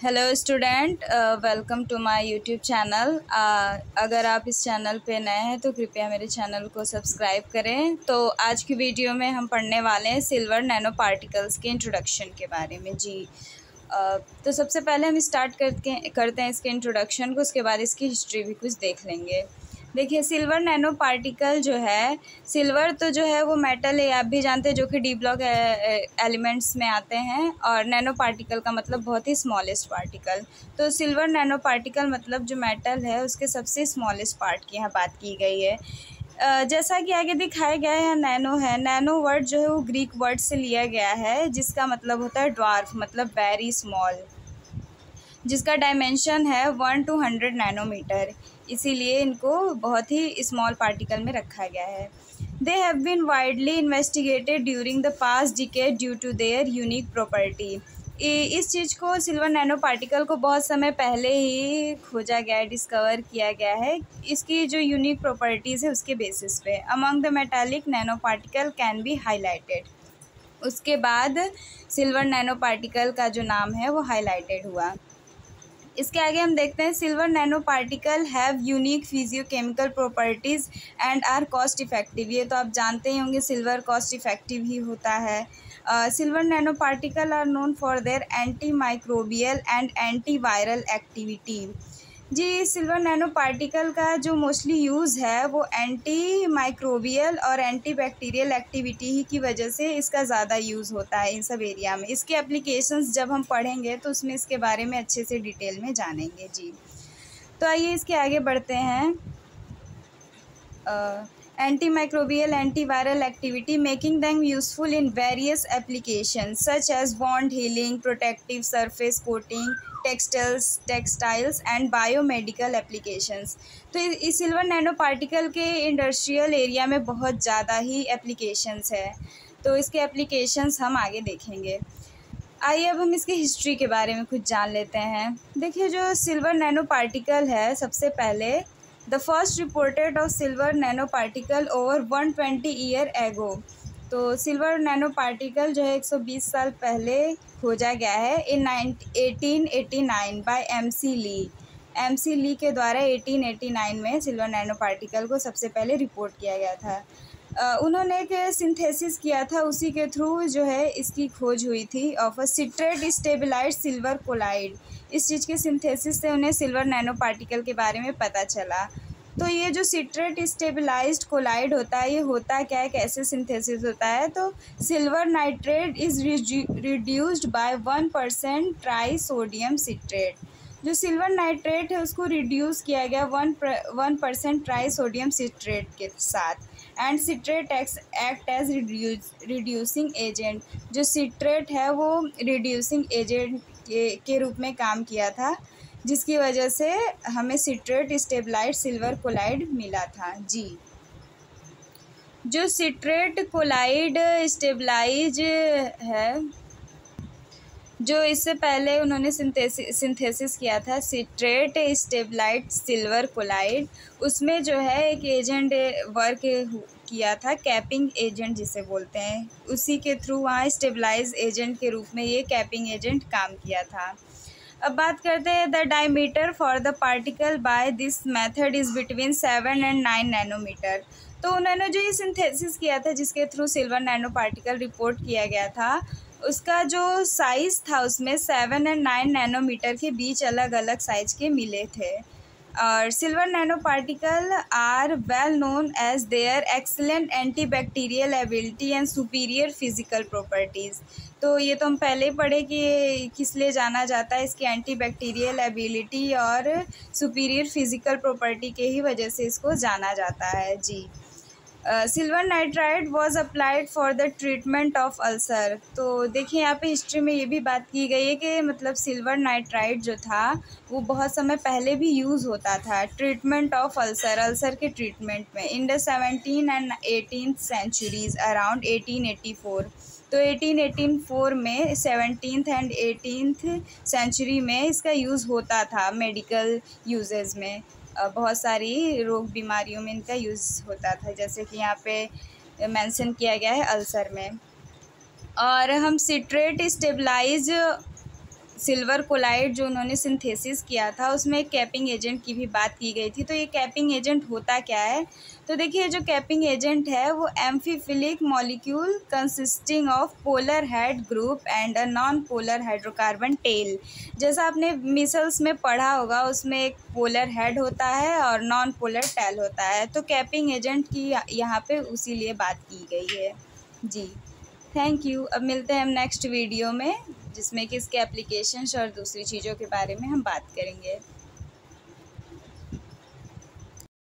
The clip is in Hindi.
Hello student, welcome to my YouTube channel. अगर आप इस चैनल पे नए हैं तो कृपया मेरे चैनल को सब्सक्राइब करें। तो आज की वीडियो में हम पढ़ने वाले हैं सिल्वर नैनो पार्टिकल्स के इंट्रोडक्शन के बारे में। जी तो सबसे पहले हम स्टार्ट करते हैं इसके इंट्रोडक्शन को, उसके बाद इसकी हिस्ट्री भी कुछ देख लेंगे। देखिए, सिल्वर नैनो पार्टिकल जो है, सिल्वर तो जो है वो मेटल है, आप भी जानते हैं, जो कि डी ब्लॉक एलिमेंट्स में आते हैं। और नैनो पार्टिकल का मतलब बहुत ही स्मॉलेस्ट पार्टिकल। तो सिल्वर नैनो पार्टिकल मतलब जो मेटल है उसके सबसे स्मॉलेस्ट पार्ट की यहाँ बात की गई है। जैसा कि आगे दिखाया गया है, नैनो है। नैनो वर्ड जो है वो ग्रीक वर्ड से लिया गया है, जिसका मतलब होता है ड्वार्फ, मतलब वेरी स्मॉल, जिसका डायमेंशन है 1 to 100 नैनोमीटर। इसीलिए इनको बहुत ही स्मॉल पार्टिकल में रखा गया है। They have been widely investigated during the past decade due to their unique property. इस चीज़ को, सिल्वर नैनो पार्टिकल को बहुत समय पहले ही खोजा गया है, डिस्कवर किया गया है, इसकी जो यूनिक प्रॉपर्टीज़ है उसके बेसिस पे। Among the metallic nano particle can be highlighted. उसके बाद सिल्वर नैनो पार्टिकल का जो नाम है वो हाईलाइटेड हुआ। इसके आगे हम देखते हैं, silver nano particle have unique physicochemical properties and are cost effective. ये तो आप जानते ही होंगे, सिल्वर कॉस्ट इफेक्टिव ही होता है। Silver nano particle are known for their anti microbial and anti viral activity. जी, सिल्वर नैनो पार्टिकल का जो मोस्टली यूज़ है वो एंटी माइक्रोबियल और एंटी बैक्टीरियल एक्टिविटी ही की वजह से इसका ज़्यादा यूज़ होता है इन सब एरिया में। इसके एप्लीकेशंस जब हम पढ़ेंगे तो उसमें इसके बारे में अच्छे से डिटेल में जानेंगे। जी, तो आइए इसके आगे बढ़ते हैं। Anti microbial anti viral activity making them useful in various application such as bond healing, protective surface coating, textiles and biomedical applications. तो इस सिल्वर नैनो पार्टिकल के इंडस्ट्रियल एरिया में बहुत ज़्यादा ही एप्लीकेशंस है। तो इसके एप्लीकेशंस हम आगे देखेंगे। आइए अब हम इसकी हिस्ट्री के बारे में कुछ जान लेते हैं। देखिए, जो सिल्वर नैनो पार्टिकल है, सबसे पहले the first reported of silver nano particle over 120 year ago. तो सिल्वर नैनो पार्टिकल जो है 120 साल पहले खोजा गया है इन 1889 बाय MC ली के द्वारा 1889 में सिल्वर नैनो पार्टिकल को सबसे पहले रिपोर्ट किया गया था। उन्होंने एक सिंथेसिस किया था, उसी के थ्रू जो है इसकी खोज हुई थी, of a citrate stabilised silver colloid. इस चीज़ के सिंथेसिस से उन्हें सिल्वर नैनो पार्टिकल के बारे में पता चला। तो ये जो सिट्रेट स्टेबलाइज्ड कोलाइड होता है, ये होता क्या है, कैसे सिंथेसिस होता है? तो silver nitrate is reduced by 1% try sodium citrate. जो सिल्वर नाइट्रेट है उसको रिड्यूस किया गया 1% ट्राई सोडियम सिट्रेट के साथ। And citrate act as reducing agent. जो सिट्रेट है वो रिड्यूसिंग एजेंट के रूप में काम किया था, जिसकी वजह से हमें सिट्रेट स्टेबलाइज्ड सिल्वर कोलाइड मिला था। जी, जो सिट्रेट कोलाइड स्टेबलाइज है, जो इससे पहले उन्होंने सिंथेसिस किया था सिट्रेट स्टेबलाइज्ड सिल्वर कोलाइड, उसमें जो है एक एजेंट वर्क किया था, कैपिंग एजेंट जिसे बोलते हैं, उसी के थ्रू वहाँ स्टेबलाइज एजेंट के रूप में ये कैपिंग एजेंट काम किया था। अब बात करते हैं, the diameter for the particle by this method is between 7 and 9 nanometre. तो उन्होंने जो ये सिंथेसिस किया था, जिसके through silver nano particle report किया गया था, उसका जो साइज़ था उसमें 7 and 9 नैनोमीटर के बीच अलग अलग साइज़ के मिले थे। और silver nano particle are well known as their excellent anti bacterial ability and superior physical properties. तो ये तो हम पहले ही पढ़े कि किस लिए जाना जाता है, इसकी एंटी बैक्टीरियल एबिलिटी और सुपीरियर फिजिकल प्रॉपर्टी के ही वजह से इसको जाना जाता है। जी, silver nitride was applied for the treatment of ulcer. तो देखिए, यहाँ पे हिस्ट्री में ये भी बात की गई है कि मतलब सिल्वर नाइट्राइड जो था वो बहुत समय पहले भी यूज़ होता था ट्रीटमेंट ऑफ अल्सर के ट्रीटमेंट में, in the 17th and 18th centuries, around 1884। तो 1884 में 17th and 18th सेंचुरी में इसका यूज़ होता था मेडिकल यूजेस में। बहुत सारी रोग बीमारियों में इनका यूज़ होता था, जैसे कि यहाँ पे मेंशन किया गया है अल्सर में। और हम सिट्रेट स्टेबलाइज सिल्वर कोलाइड जो उन्होंने सिंथेसिस किया था उसमें एक कैपिंग एजेंट की भी बात की गई थी। तो ये कैपिंग एजेंट होता क्या है? तो देखिए, जो कैपिंग एजेंट है वो amphiphilic molecule consisting of polar head group and a non polar hydrocarbon tail. जैसा आपने मिसल्स में पढ़ा होगा, उसमें एक पोलर हेड होता है और नॉन पोलर टेल होता है। तो कैपिंग एजेंट की यहाँ पे उसी लिए बात की गई है जी। Thank you. अब मिलते हैं हम नेक्स्ट वीडियो में, जिसमें कि इसके एप्लीकेशंस और दूसरी चीज़ों के बारे में हम बात करेंगे।